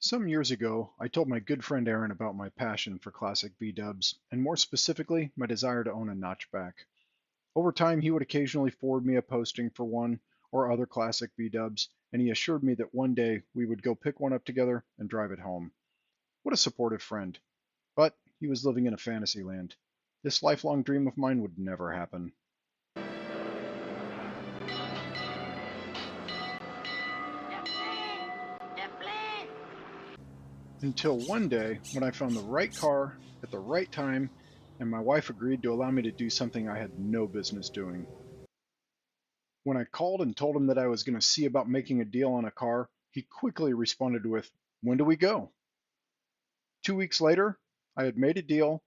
Some years ago, I told my good friend Aaron about my passion for classic B-dubs, and more specifically, my desire to own a notchback. Over time, he would occasionally forward me a posting for one or other classic B-dubs, and he assured me that one day we would go pick one up together and drive it home. What a supportive friend. But he was living in a fantasy land. This lifelong dream of mine would never happen. Until one day when I found the right car at the right time and my wife agreed to allow me to do something I had no business doing. When I called and told him that I was going to see about making a deal on a car, he quickly responded with, "When do we go?" 2 weeks later, I had made a deal,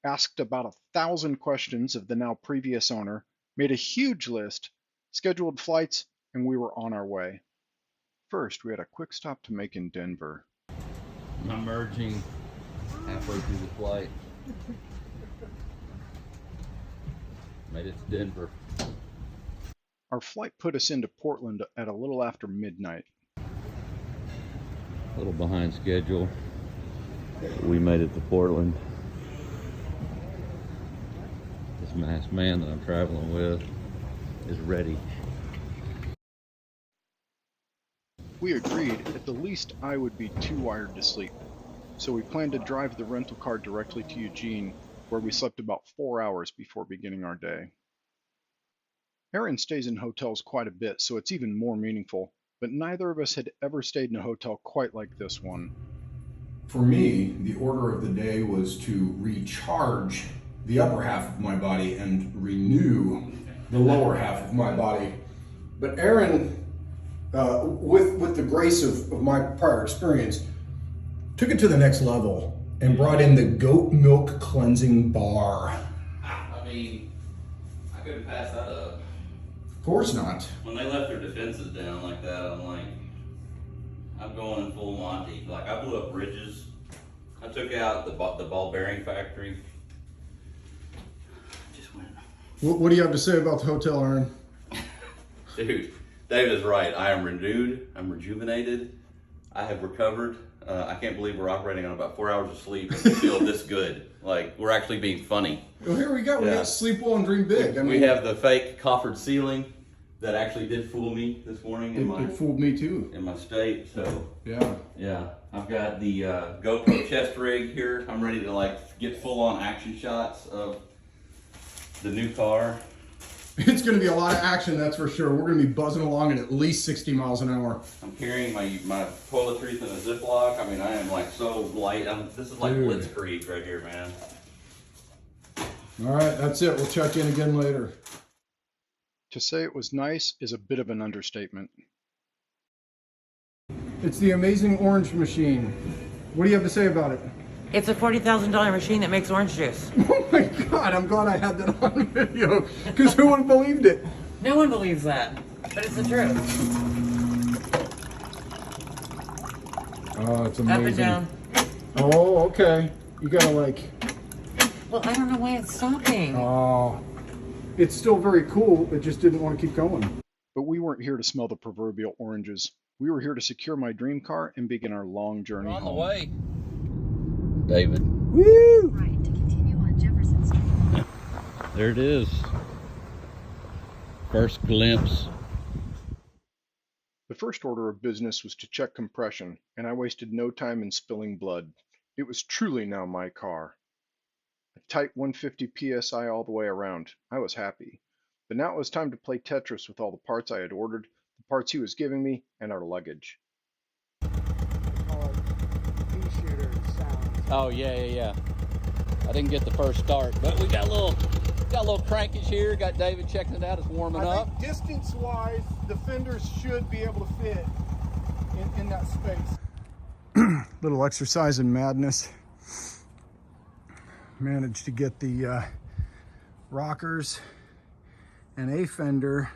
asked about 1,000 questions of the now previous owner, made a huge list, scheduled flights, and we were on our way. First, we had a quick stop to make in Denver. I'm merging halfway through the flight. Made it to Denver. Our flight put us into Portland at a little after midnight. A little behind schedule. We made it to Portland. This masked man that I'm traveling with is ready. We agreed at the least I would be too wired to sleep, so we planned to drive the rental car directly to Eugene, where we slept about 4 hours before beginning our day. Aaron stays in hotels quite a bit, so it's even more meaningful, but neither of us had ever stayed in a hotel quite like this one. For me, the order of the day was to recharge the upper half of my body and renew the lower half of my body. But Aaron, with the grace of my prior experience, took it to the next level and brought in the goat milk cleansing bar. I mean, I couldn't pass that up. Of course not. When they left their defenses down like that, I'm like, I'm going in full Monty. Like, I blew up bridges. I took out the ball bearing factory. Just went. What do you have to say about the hotel, Aaron? Dude, David is right. I am renewed. I'm rejuvenated. I have recovered. I can't believe we're operating on about 4 hours of sleep and we feel this good. Like, we're actually being funny. Well, here we go. We Yeah. got sleep well and dream big. We have the fake coffered ceiling that actually did fool me this morning it fooled me too. in my state. So Yeah. I've got the GoPro chest rig here. I'm ready to like get full on action shots of the new car. It's going to be a lot of action, that's for sure. We're going to be buzzing along at least 60 miles an hour. I'm carrying my toiletries in a Ziploc. I mean, I am like so light. This is like Dude. Blitzkrieg right here, man. All right, that's it. We'll check in again later. To say it was nice is a bit of an understatement. It's the amazing orange machine. What do you have to say about it? It's a $40,000 machine that makes orange juice. Oh my God, I'm glad I had that on video, because who would have believed it? No one believes that, but it's the truth. Oh, it's Up amazing. and down. Oh, okay. You gotta like, Well, I don't know why it's stopping. oh. It's still very cool, it just didn't want to keep going. But we weren't here to smell the proverbial oranges. We were here to secure my dream car and begin our long journey On the home. way, David. Woo! Right to continue on Jefferson Street. There it is. First glimpse. The first order of business was to check compression, and I wasted no time in spilling blood. It was truly now my car. A tight 150 psi all the way around. I was happy. But now it was time to play Tetris with all the parts I had ordered, the parts he was giving me, and our luggage. Oh yeah. I didn't get the first start, but we got a little crankage here. Got David checking it out. It's warming up. think distance-wise, the fenders should be able to fit in that space. Little exercise in madness. Managed to get the rockers and a fender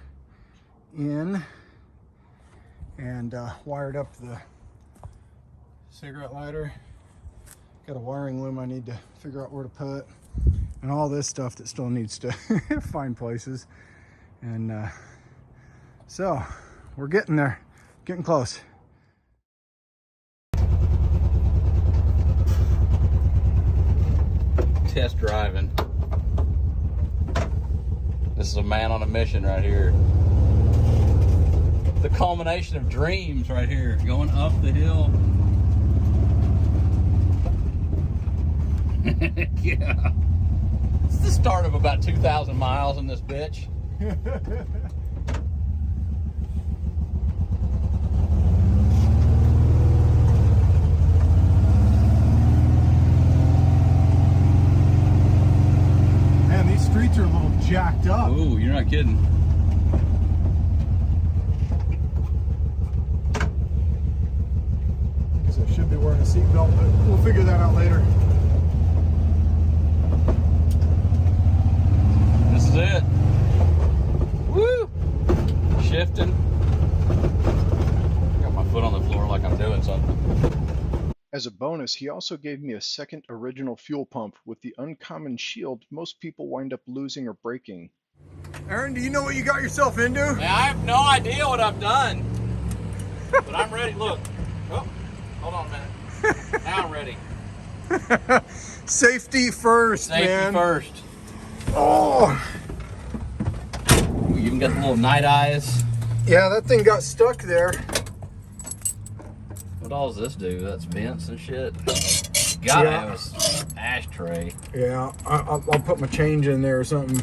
in and wired up the cigarette lighter. Got a wiring loom I need to figure out where to put, and all this stuff that still needs to find places. And so we're getting there, getting close. test driving. This is a man on a mission right here. The culmination of dreams right here, going up the hill. Yeah. It's the start of about 2,000 miles in this bitch. Man, these streets are a little jacked up. Ooh, you're not kidding. So I should be wearing a seatbelt, but we'll figure that out later. This is it. Woo! Shifting. Got my foot on the floor like I'm doing something. As a bonus, he also gave me a second original fuel pump with the uncommon shield most people wind up losing or breaking. Aaron, do you know what you got yourself into? Man, I have no idea what I've done. But I'm ready. Look. Oh, hold on a minute. Now I'm ready. Safety first, Safety man. first. Oh! We even got the little night eyes. Yeah, that thing got stuck there. What all does this do? That's vents and shit. Gotta Yeah. have an ashtray. Yeah, I'll put my change in there or something.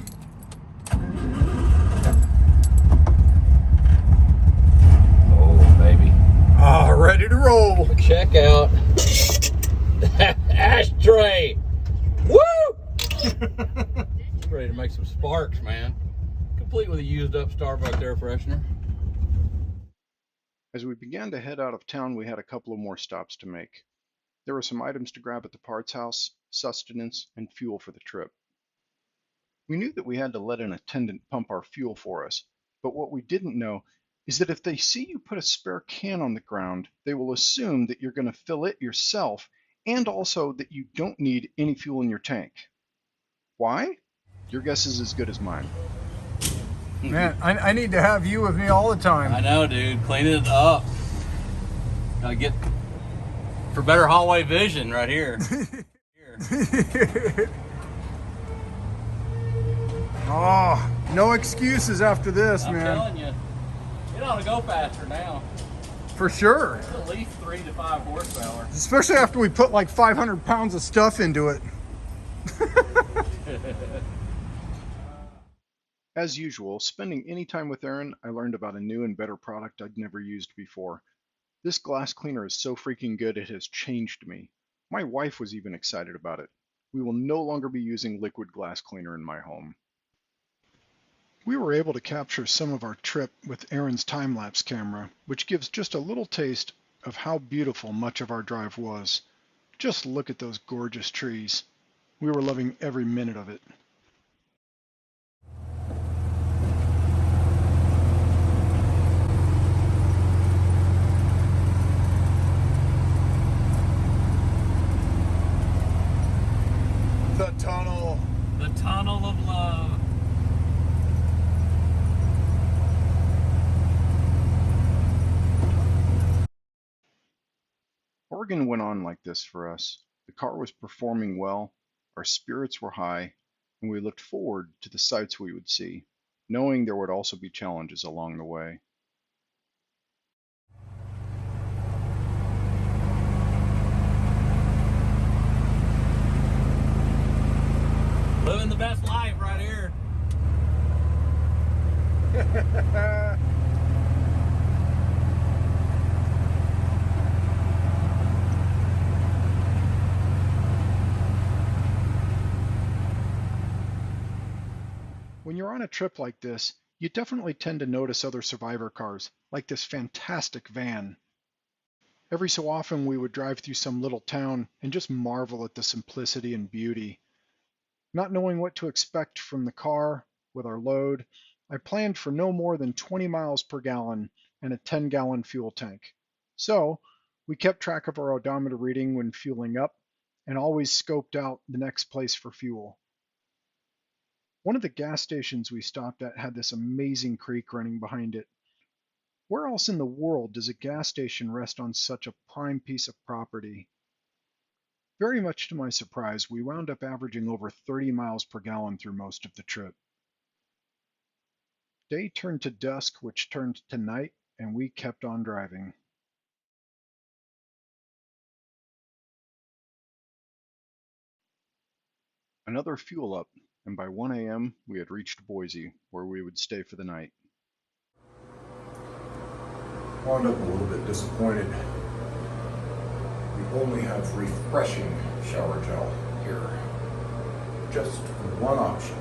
Oh, baby. Ah, ready to roll. Check out that ashtray. Woo! Ready to make some sparks, man. Complete with a used up Starbucks air freshener. As we began to head out of town, we had a couple of more stops to make. There were some items to grab at the parts house, sustenance, and fuel for the trip. We knew that we had to let an attendant pump our fuel for us, but what we didn't know is that if they see you put a spare can on the ground, they will assume that you're going to fill it yourself and also that you don't need any fuel in your tank. Why? Your guess is as good as mine. Man, I need to have you with me all the time. I know, dude. Cleaning it up. Gotta get for better hallway vision right here. Oh, no excuses after this, I'm man. telling you, it ought to go faster now. For sure. It's at least 3 to 5 horsepower. Especially after we put like 500 pounds of stuff into it. As usual, spending any time with Aaron, I learned about a new and better product I'd never used before. This glass cleaner is so freaking good it has changed me. My wife was even excited about it. We will no longer be using liquid glass cleaner in my home. We were able to capture some of our trip with Aaron's time-lapse camera, which gives just a little taste of how beautiful much of our drive was. Just look at those gorgeous trees. We were loving every minute of it. The tunnel. The tunnel of love. Oregon went on like this for us. The car was performing well, our spirits were high, and we looked forward to the sights we would see, knowing there would also be challenges along the way. Living the best life right here. When you're on a trip like this, you definitely tend to notice other survivor cars, like this fantastic van. Every so often we would drive through some little town and just marvel at the simplicity and beauty. Not knowing what to expect from the car with our load, I planned for no more than 20 miles per gallon and a 10-gallon fuel tank. So we kept track of our odometer reading when fueling up and always scoped out the next place for fuel. One of the gas stations we stopped at had this amazing creek running behind it. Where else in the world does a gas station rest on such a prime piece of property? Very much to my surprise, we wound up averaging over 30 miles per gallon through most of the trip. Day turned to dusk, which turned to night, and we kept on driving. Another fuel up, and by 1 a.m. we had reached Boise, where we would stay for the night. Wound up a little bit disappointed. We only have refreshing shower gel here. Just one option.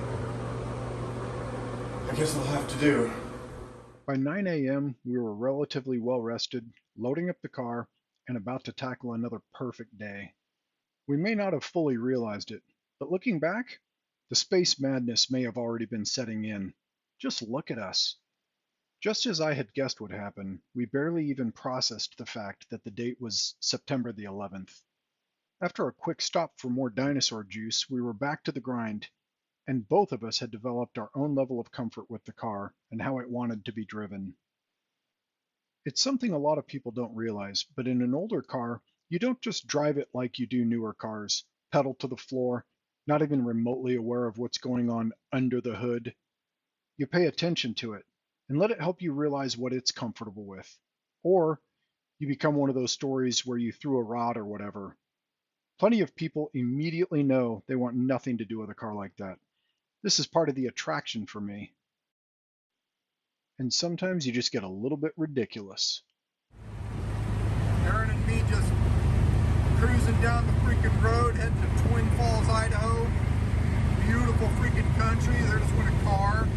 I guess I'll have to do. By 9 a.m. we were relatively well rested, loading up the car, and about to tackle another perfect day. We may not have fully realized it, but looking back, the space madness may have already been setting in. Just look at us. Just as I had guessed would happen, we barely even processed the fact that the date was September the 11th. After a quick stop for more dinosaur juice, we were back to the grind, and both of us had developed our own level of comfort with the car and how it wanted to be driven. It's something a lot of people don't realize, but in an older car, you don't just drive it like you do newer cars, pedal to the floor, not even remotely aware of what's going on under the hood. You pay attention to it and let it help you realize what it's comfortable with. Or you become one of those stories where you threw a rod or whatever. Plenty of people immediately know they want nothing to do with a car like that. This is part of the attraction for me. And sometimes you just get a little bit ridiculous. Aaron and me just cruising down the freaking road, heading to Twin Falls, Idaho. Beautiful freaking country. There just went a car.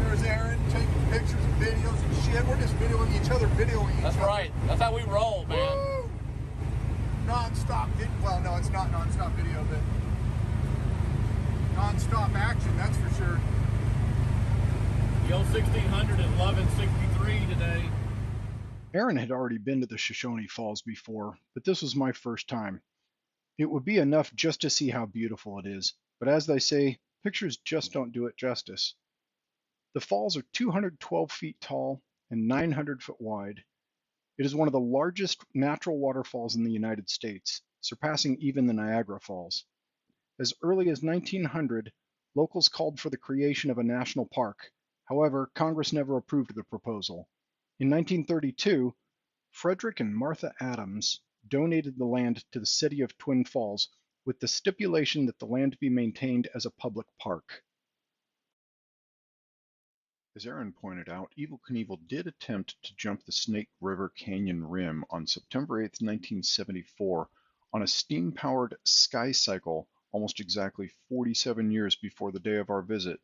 There's Aaron taking pictures and videos and shit. We're just videoing each other, That's right. That's how we roll, man. Woo! Non-stop video. Well, no, it's not non-stop video, but non-stop action, that's for sure. The old 1600 is loving 63 today. Aaron had already been to the Shoshone Falls before, but this was my first time. It would be enough just to see how beautiful it is, but as they say, pictures just don't do it justice. The falls are 212 feet tall and 900 foot wide. It is one of the largest natural waterfalls in the United States, surpassing even the Niagara Falls. As early as 1900, locals called for the creation of a national park. However, Congress never approved the proposal. In 1932, Frederick and Martha Adams donated the land to the city of Twin Falls with the stipulation that the land be maintained as a public park. As Aaron pointed out, Evel Knievel did attempt to jump the Snake River Canyon rim on September 8, 1974 on a steam-powered Sky Cycle almost exactly 47 years before the day of our visit.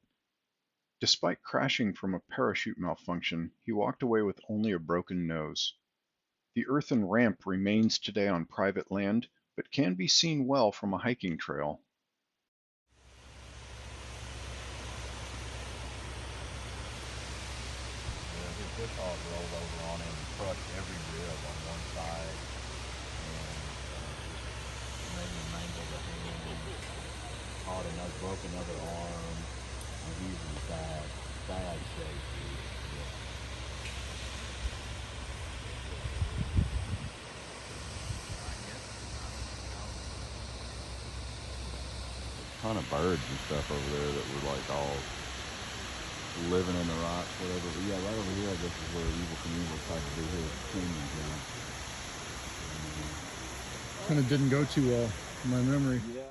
Despite crashing from a parachute malfunction, he walked away with only a broken nose. The earthen ramp remains today on private land, but can be seen well from a hiking trail. His hog rolled over on him and crushed every rib on one side, and made him mangle the hand, broke another arm, and he's in bad shape, dude. Ton of birds and stuff over there that were like all living in the rocks, whatever. But yeah, right over here, I guess, is where Evel Knievel tried to do his canyon jump. Kind of didn't go too well in my memory. Yeah.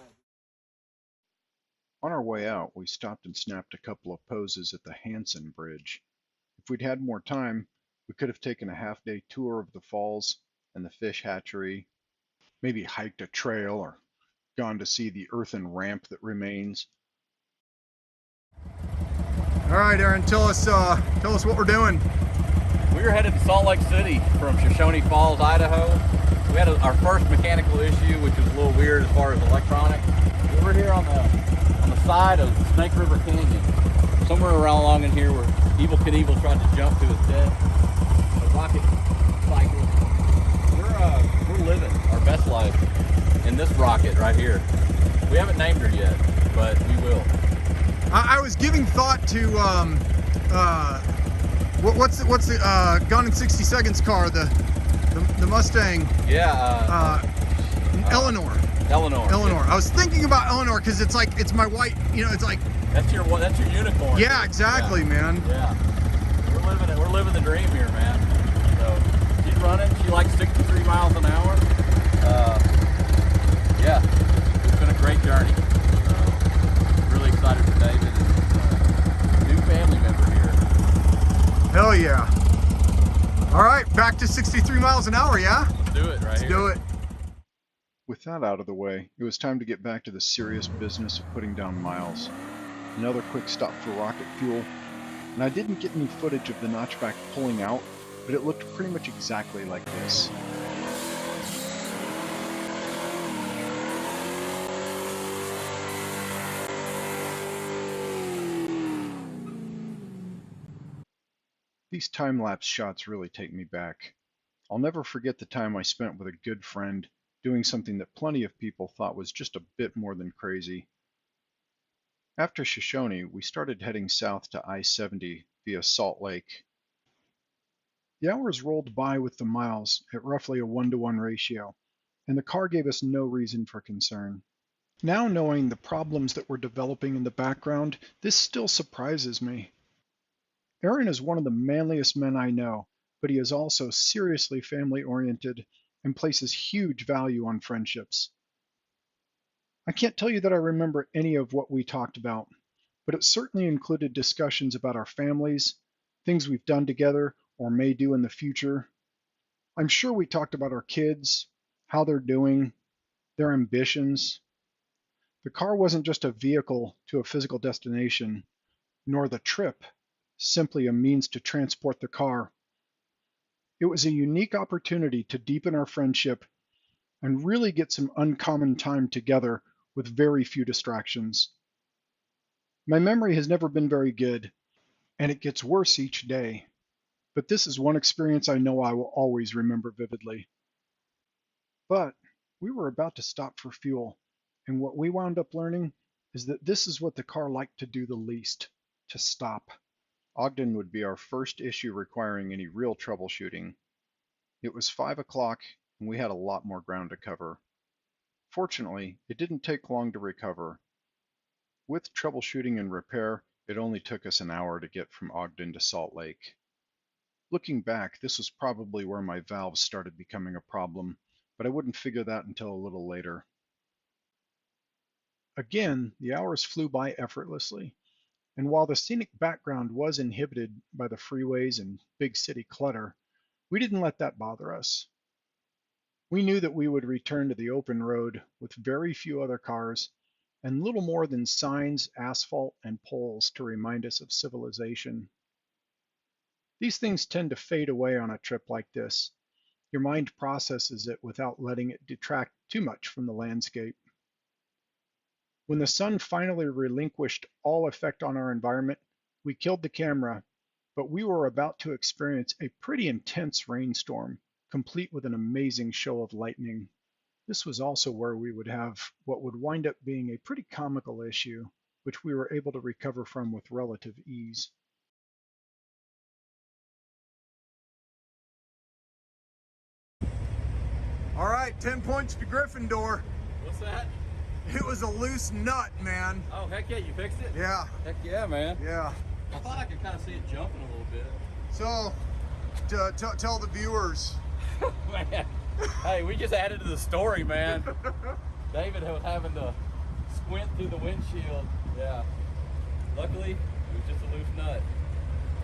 On our way out, we stopped and snapped a couple of poses at the Hansen Bridge. If we'd had more time, we could have taken a half-day tour of the falls and the fish hatchery, maybe hiked a trail or gone to see the earthen ramp that remains. All right, Aaron, tell us what we're doing. We were headed to Salt Lake City from Shoshone Falls, Idaho. We had our first mechanical issue, which was a little weird as far as electronics. We're here on the side of Snake River Canyon, somewhere around along in here where Evel Knievel tried to jump to his death. A rocket cycle. We're living our best life in this rocket right here. We haven't named her yet, but we will. I was giving thought to what's the Gone in 60 Seconds car, the The Mustang. Yeah. Eleanor. Eleanor. Eleanor. I was thinking about Eleanor because it's like it's my white. You know, it's like. That's your unicorn. Yeah, exactly, man. Yeah. We're living the dream here, man. So she's running. She likes 63 miles an hour. Yeah, it's been a great journey. Really excited for David and new family member here. Hell yeah. All right, back to 63 miles an hour, yeah? Let's do it right here. Do it. With that out of the way, it was time to get back to the serious business of putting down miles. Another quick stop for rocket fuel, and I didn't get any footage of the notchback pulling out, but it looked pretty much exactly like this. These time-lapse shots really take me back. I'll never forget the time I spent with a good friend doing something that plenty of people thought was just a bit more than crazy. After Shoshone, we started heading south to I-70 via Salt Lake. The hours rolled by with the miles at roughly a 1-to-1 ratio, and the car gave us no reason for concern. Now knowing the problems that were developing in the background, this still surprises me. Aaron is one of the manliest men I know, but he is also seriously family-oriented and places huge value on friendships. I can't tell you that I remember any of what we talked about, but it certainly included discussions about our families, things we've done together or may do in the future. I'm sure we talked about our kids, how they're doing, their ambitions. The car wasn't just a vehicle to a physical destination, nor the trip simply a means to transport the car. It was a unique opportunity to deepen our friendship and really get some uncommon time together with very few distractions. My memory has never been very good, and it gets worse each day, but this is one experience I know I will always remember vividly. But we were about to stop for fuel, and what we wound up learning is that this is what the car liked to do the least, to stop. Ogden would be our first issue requiring any real troubleshooting. It was 5 o'clock, and we had a lot more ground to cover. Fortunately, it didn't take long to recover. With troubleshooting and repair, it only took us an hour to get from Ogden to Salt Lake. Looking back, this was probably where my valves started becoming a problem, but I wouldn't figure that until a little later. Again, the hours flew by effortlessly. And while the scenic background was inhibited by the freeways and big city clutter, we didn't let that bother us. We knew that we would return to the open road with very few other cars and little more than signs, asphalt, and poles to remind us of civilization. These things tend to fade away on a trip like this. Your mind processes it without letting it detract too much from the landscape. When the sun finally relinquished all effect on our environment, we killed the camera, but we were about to experience a pretty intense rainstorm, complete with an amazing show of lightning. This was also where we would have what would wind up being a pretty comical issue, which we were able to recover from with relative ease. All right, 10 points to Gryffindor. What's that? It was a loose nut, man. Oh, heck yeah, you fixed it? Yeah, Heck yeah, man. yeah. I thought I could kind of see it jumping a little bit. So, tell the viewers. Man, hey, we just added to the story, man. David was having to squint through the windshield. Yeah. Luckily, it was just a loose nut.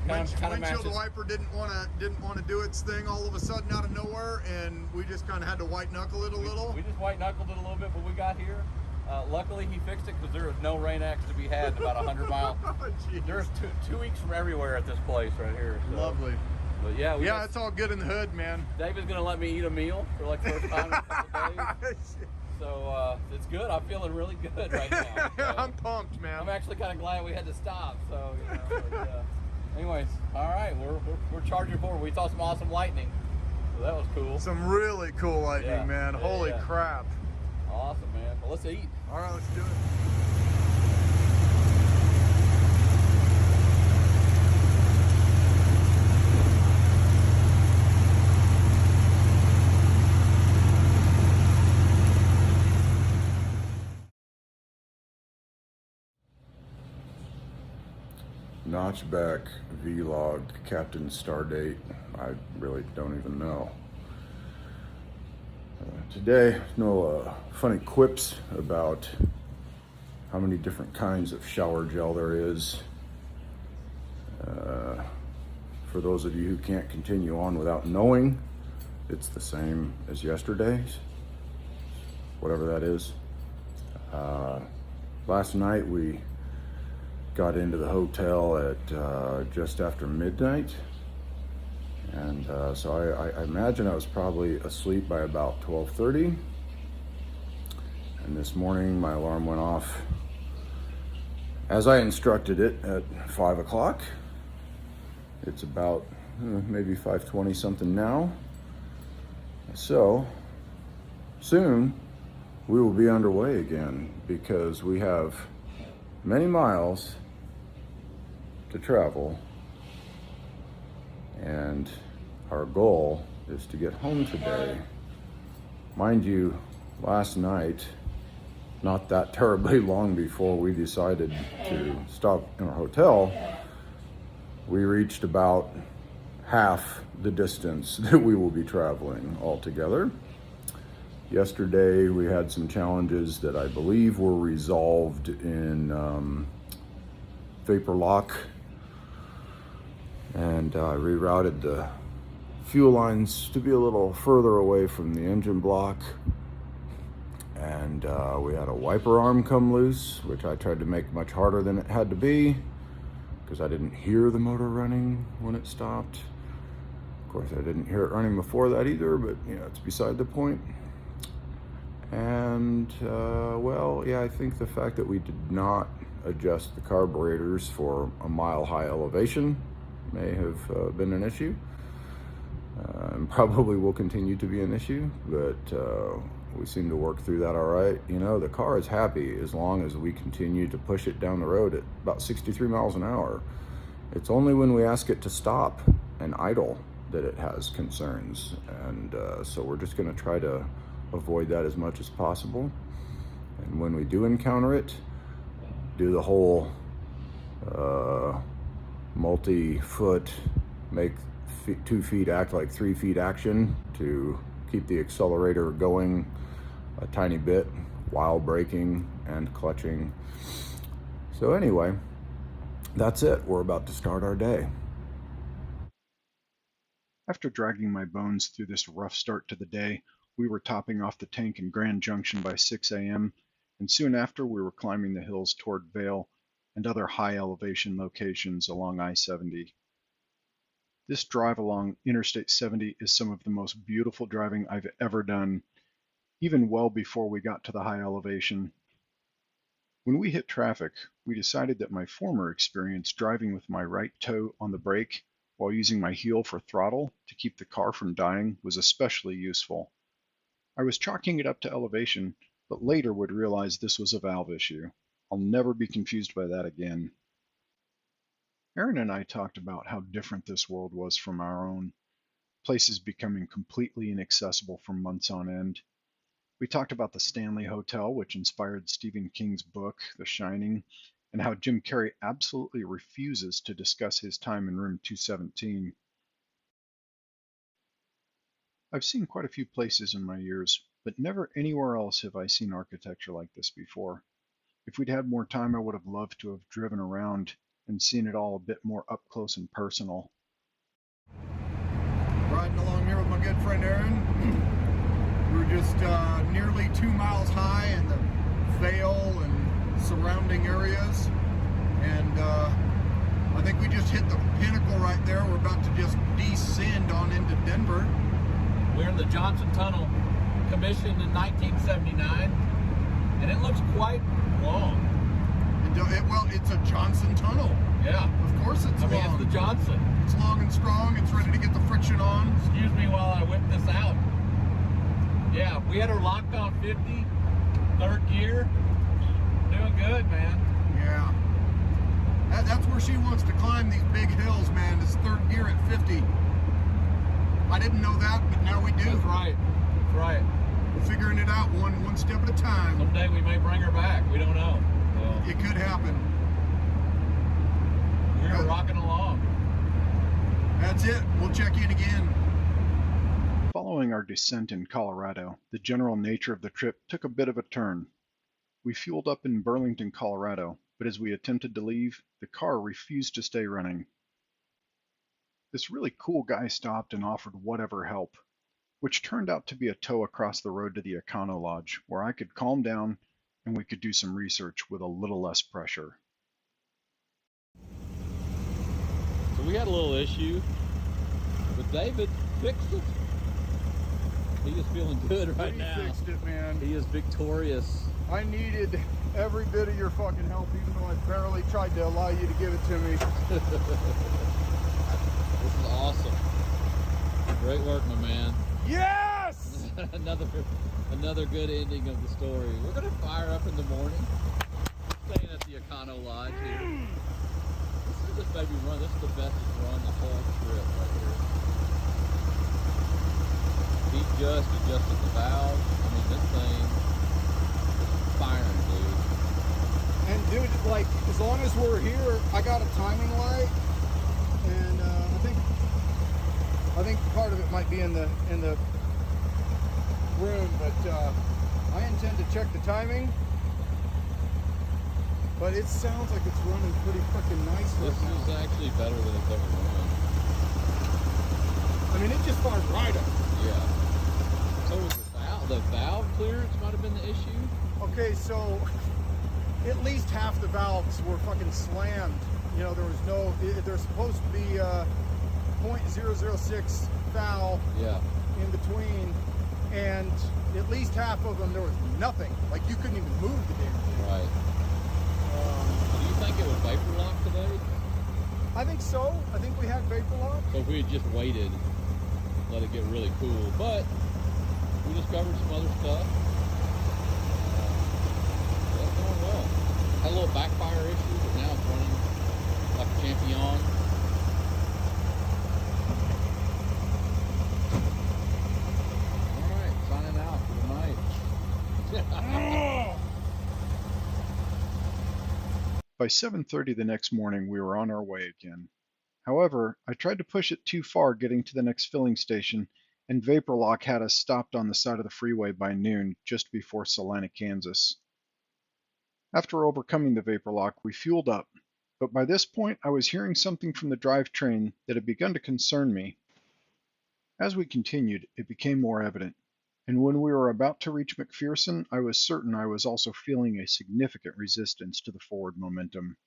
Windshield wiper didn't want to do its thing all of a sudden out of nowhere, and we just kind of had to white knuckle it a little. We just white knuckled it a little bit when we got here. Luckily, he fixed it because there was no rain axe to be had in about 100 miles. There's 2 weeks from everywhere at this place right here. So. Lovely. But yeah, it's all good in the hood, man. David's gonna let me eat a meal for like the first time in a couple days. So it's good. I'm feeling really good right now. So I'm pumped, man. I'm actually kind of glad we had to stop. So anyways, all right, we're charging forward. We saw some awesome lightning, so that was cool. Some really cool lightning, Yeah. man. Yeah, Holy yeah. crap. Awesome, man. Well, let's eat. All right, let's do it. Notchback vlog, Captain Stardate, I really don't even know. Today, no funny quips about how many different kinds of shower gel there is. For those of you who can't continue on without knowing, it's the same as yesterday's, whatever that is. Last night we got into the hotel at just after midnight, and so I imagine I was probably asleep by about 12:30. And this morning my alarm went off as I instructed it at 5 o'clock. It's about maybe 5:20 something now. So soon we will be underway again because we have many miles to travel, and our goal is to get home today. Mind you, last night, not that terribly long before we decided to stop in our hotel, we reached about half the distance that we will be traveling altogether. Yesterday we had some challenges that I believe were resolved in vapor lock, and I rerouted the fuel lines to be a little further away from the engine block, and we had a wiper arm come loose, which I tried to make much harder than it had to be because I didn't hear the motor running when it stopped. Of course, I didn't hear it running before that either, but you know, it's beside the point. And well, yeah, I think the fact that we did not adjust the carburetors for a mile-high elevation may have been an issue, and probably will continue to be an issue, but we seem to work through that all right. You know, the car is happy as long as we continue to push it down the road at about 63 miles an hour. It's only when we ask it to stop and idle that it has concerns, and so we're just going to try to avoid that as much as possible. And when we do encounter it, do the whole multi-foot, make 2 feet act like 3 feet action to keep the accelerator going a tiny bit while braking and clutching. So anyway, that's it. We're about to start our day. After dragging my bones through this rough start to the day, we were topping off the tank in Grand Junction by 6 a.m., and soon after we were climbing the hills toward Vail and other high elevation locations along I-70. This drive along Interstate 70 is some of the most beautiful driving I've ever done, even well before we got to the high elevation. When we hit traffic, we decided that my former experience driving with my right toe on the brake while using my heel for throttle to keep the car from dying was especially useful. I was chalking it up to elevation, but later would realize this was a valve issue. I'll never be confused by that again. Aaron and I talked about how different this world was from our own, places becoming completely inaccessible for months on end. We talked about the Stanley Hotel, which inspired Stephen King's book, The Shining, and how Jim Carrey absolutely refuses to discuss his time in room 217. I've seen quite a few places in my years, but never anywhere else have I seen architecture like this before. If we'd had more time, I would have loved to have driven around and seen it all a bit more up close and personal. Riding along here with my good friend Aaron. We're just nearly 2 miles high in the Vail and surrounding areas, and I think we just hit the pinnacle right there. We're about to just descend on into Denver. We're in the Johnson Tunnel, commissioned in 1979, and it looks quite long. Well, it's a Johnson Tunnel. Yeah. Of course it's long. It's the Johnson. It's long and strong. It's ready to get the friction on. Excuse me while I whip this out. Yeah, we had her locked on 50, third gear. Doing good, man. Yeah. That's where she wants to climb these big hills, man, is third gear at 50. I didn't know that, but now we do. That's right. That's right. We're figuring it out one step at a time. Someday we may bring her back. We don't know. So. It could happen. We were rocking along. That's it. We'll check in again. Following our descent in Colorado, the general nature of the trip took a bit of a turn. We fueled up in Burlington, Colorado, but as we attempted to leave, the car refused to stay running. This really cool guy stopped and offered whatever help, which turned out to be a tow across the road to the Econo Lodge, where I could calm down and we could do some research with a little less pressure. So we had a little issue, but David fixed it. He is feeling good right now. He fixed it, man. He is victorious. I needed every bit of your fucking help, even though I barely tried to allow you to give it to me. This is awesome. Great work, my man. Yes! another good ending of the story. We're gonna fire up in the morning. Staying at the Econo Lodge here. This baby run. This is the best it's run the whole trip right here. He just adjusted the valve. I mean, this thing is firing, dude. And dude, like, as long as we're here, I got a timing light, and I think part of it might be in the room, but I intend to check the timing. But it sounds like it's running pretty freaking nice right This now. is actually better than it's ever run. I mean, it just fired right up. Yeah. So was the valve clearance might have been the issue. Okay, so at least half the valves were fucking slammed. You know, there was no. There's supposed to be a .006 valve Yeah. in between, and at least half of them there was nothing. Like you couldn't even move the damn thing. Right. Do you think it was vapor lock today? I think so. I think we had vapor lock. So if we had just waited, let it get really cool. But we discovered some other stuff. That's going well. Had a little backfire issue, but now it's running like a champion. All right, signing out for the night. By 7:30 the next morning, we were on our way again. However, I tried to push it too far getting to the next filling station, and vapor lock had us stopped on the side of the freeway by noon, just before Salina, Kansas. After overcoming the vapor lock, we fueled up, but by this point I was hearing something from the drivetrain that had begun to concern me. As we continued, it became more evident, and when we were about to reach McPherson, I was certain I was also feeling a significant resistance to the forward momentum.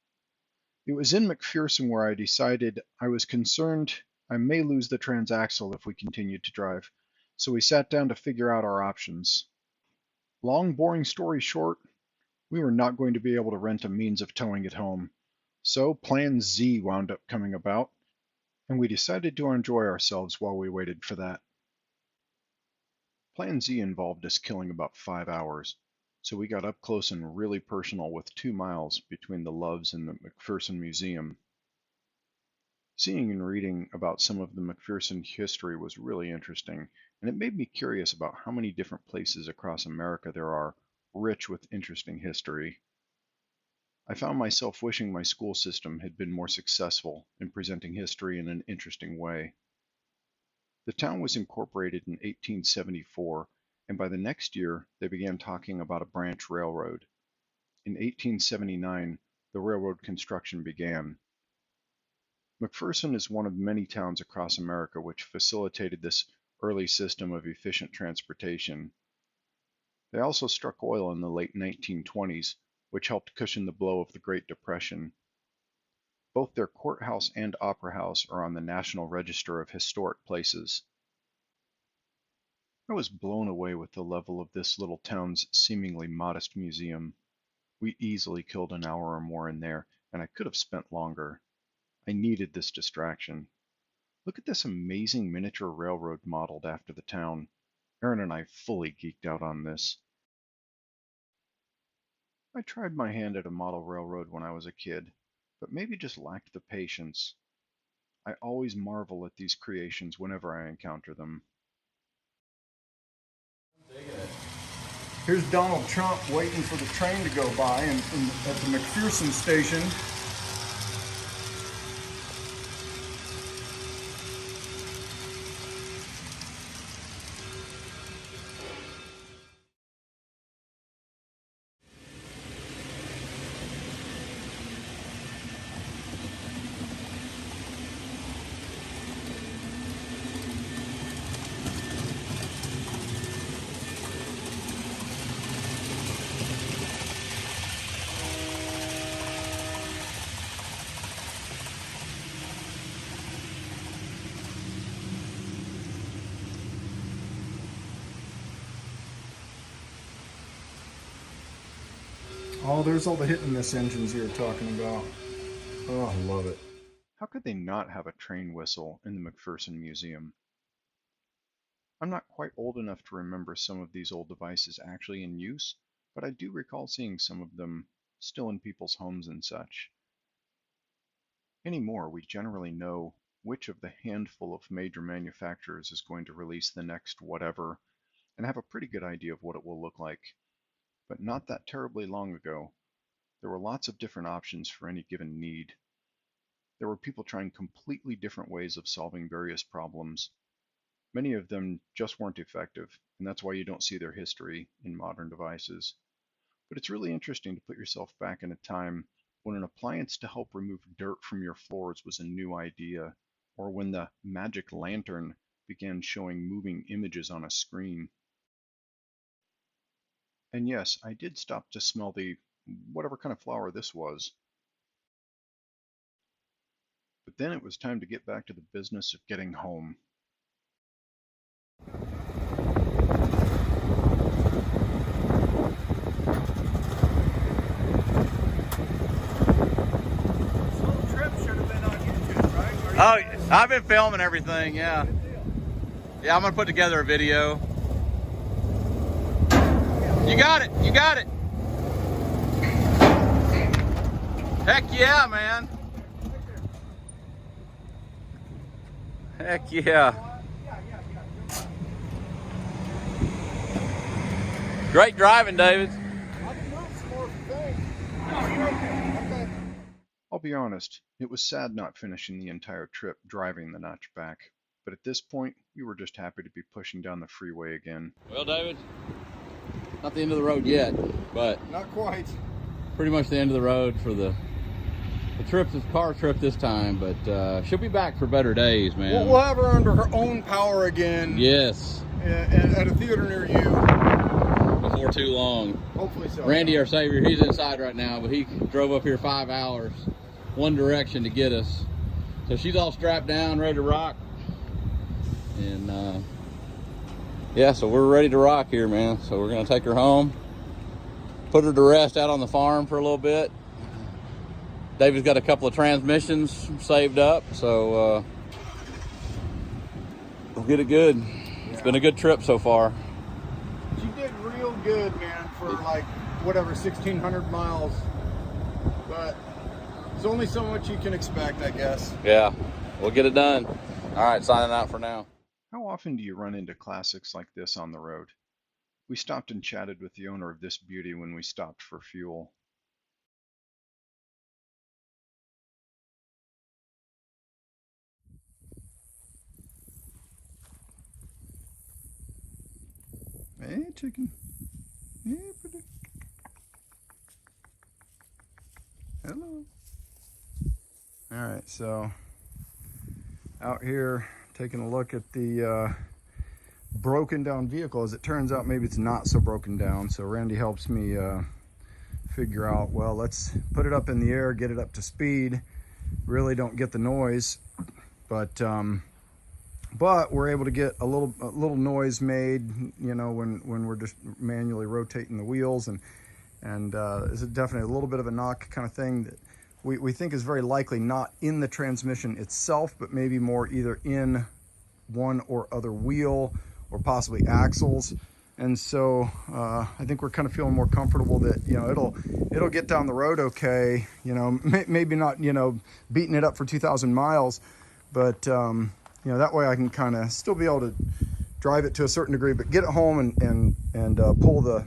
It was in McPherson where I decided I was concerned I may lose the transaxle if we continued to drive, so we sat down to figure out our options. Long, boring story short, we were not going to be able to rent a means of towing it home, so Plan Z wound up coming about, and we decided to enjoy ourselves while we waited for that. Plan Z involved us killing about 5 hours, so we got up close and really personal with 2 miles between the Loves and the McPherson Museum. Seeing and reading about some of the McPherson history was really interesting, and it made me curious about how many different places across America there are rich with interesting history. I found myself wishing my school system had been more successful in presenting history in an interesting way. The town was incorporated in 1874, and by the next year they began talking about a branch railroad. In 1879, the railroad construction began. McPherson is one of many towns across America which facilitated this early system of efficient transportation. They also struck oil in the late 1920s, which helped cushion the blow of the Great Depression. Both their courthouse and opera house are on the National Register of Historic Places. I was blown away with the level of this little town's seemingly modest museum. We easily killed an hour or more in there, and I could have spent longer. I needed this distraction. Look at this amazing miniature railroad modeled after the town. Aaron and I fully geeked out on this. I tried my hand at a model railroad when I was a kid, but maybe just lacked the patience. I always marvel at these creations whenever I encounter them. Here's Donald Trump waiting for the train to go by at the McPherson station. Oh, there's all the hit and miss engines you were talking about. Oh, I love it. How could they not have a train whistle in the McPherson Museum? I'm not quite old enough to remember some of these old devices actually in use, but I do recall seeing some of them still in people's homes and such. Anymore, we generally know which of the handful of major manufacturers is going to release the next whatever, and have a pretty good idea of what it will look like. But not that terribly long ago, there were lots of different options for any given need. There were people trying completely different ways of solving various problems. Many of them just weren't effective, and that's why you don't see their history in modern devices. But it's really interesting to put yourself back in a time when an appliance to help remove dirt from your floors was a new idea, or when the magic lantern began showing moving images on a screen. And yes, I did stop to smell the whatever kind of flower this was. But then it was time to get back to the business of getting home. Oh, I've been filming everything, yeah. Yeah, I'm gonna put together a video. You got it, you got it. Heck yeah, man. Heck yeah. Great driving, David. I'll be honest, it was sad not finishing the entire trip driving the notch back, but at this point, we were just happy to be pushing down the freeway again. Well, David, not the end of the road yet, but Not quite. pretty much the end of the road for the trip, the car trip this time, but she'll be back for better days, man. We'll have her under her own power again. Yes, And at a theater near you. before too long. Hopefully so. Randy, our savior, he's inside right now, but he drove up here 5 hours, one direction to get us. So she's all strapped down, ready to rock. And yeah, so we're ready to rock here, man. So we're gonna take her home, put her to rest out on the farm for a little bit. David's got a couple of transmissions saved up, so we'll get it good. It's been a good trip so far. She did real good, man, for like, whatever, 1,600 miles. But there's only so much you can expect, I guess. Yeah, we'll get it done. All right, signing out for now. How often do you run into classics like this on the road? We stopped and chatted with the owner of this beauty when we stopped for fuel. Hey, chicken. Hey, pretty. Hello. All right, so out here taking a look at the broken down vehicle. As it turns out, maybe it's not so broken down. So Randy helps me figure out, well, let's put it up in the air, get it up to speed. Really don't get the noise, but we're able to get a little noise made, you know, when we're just manually rotating the wheels, and it's definitely a little bit of a knock kind of thing that we think is very likely not in the transmission itself, but maybe more either in one or other wheel or possibly axles. And so I think we're kind of feeling more comfortable that, you know, it'll get down the road okay, you know, maybe not, you know, beating it up for 2,000 miles, but you know, that way I can kind of still be able to drive it to a certain degree, but get it home and pull the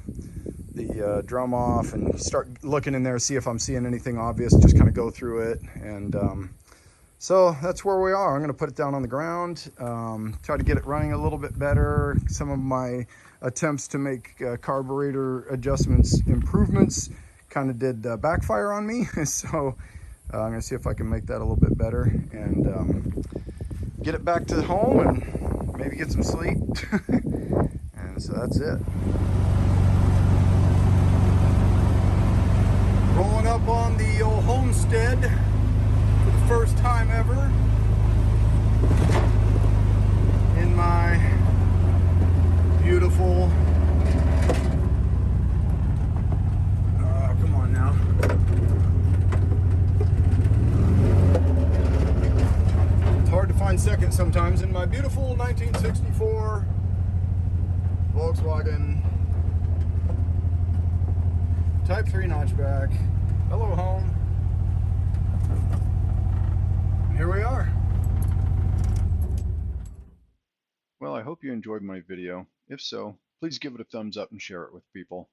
drum off and start looking in there, see if I'm seeing anything obvious, just kind of go through it. And so that's where we are. I'm going to put it down on the ground, try to get it running a little bit better. Some of my attempts to make carburetor adjustments improvements kind of did backfire on me. So I'm going to see if I can make that a little bit better and get it back to home and maybe get some sleep. And so that's it. Rolling up on the old homestead for the first time ever in my beautiful, come on now. Volkswagen Type 3 notchback. Hello, home. Here we are. Well, I hope you enjoyed my video. If so, please give it a thumbs up and share it with people.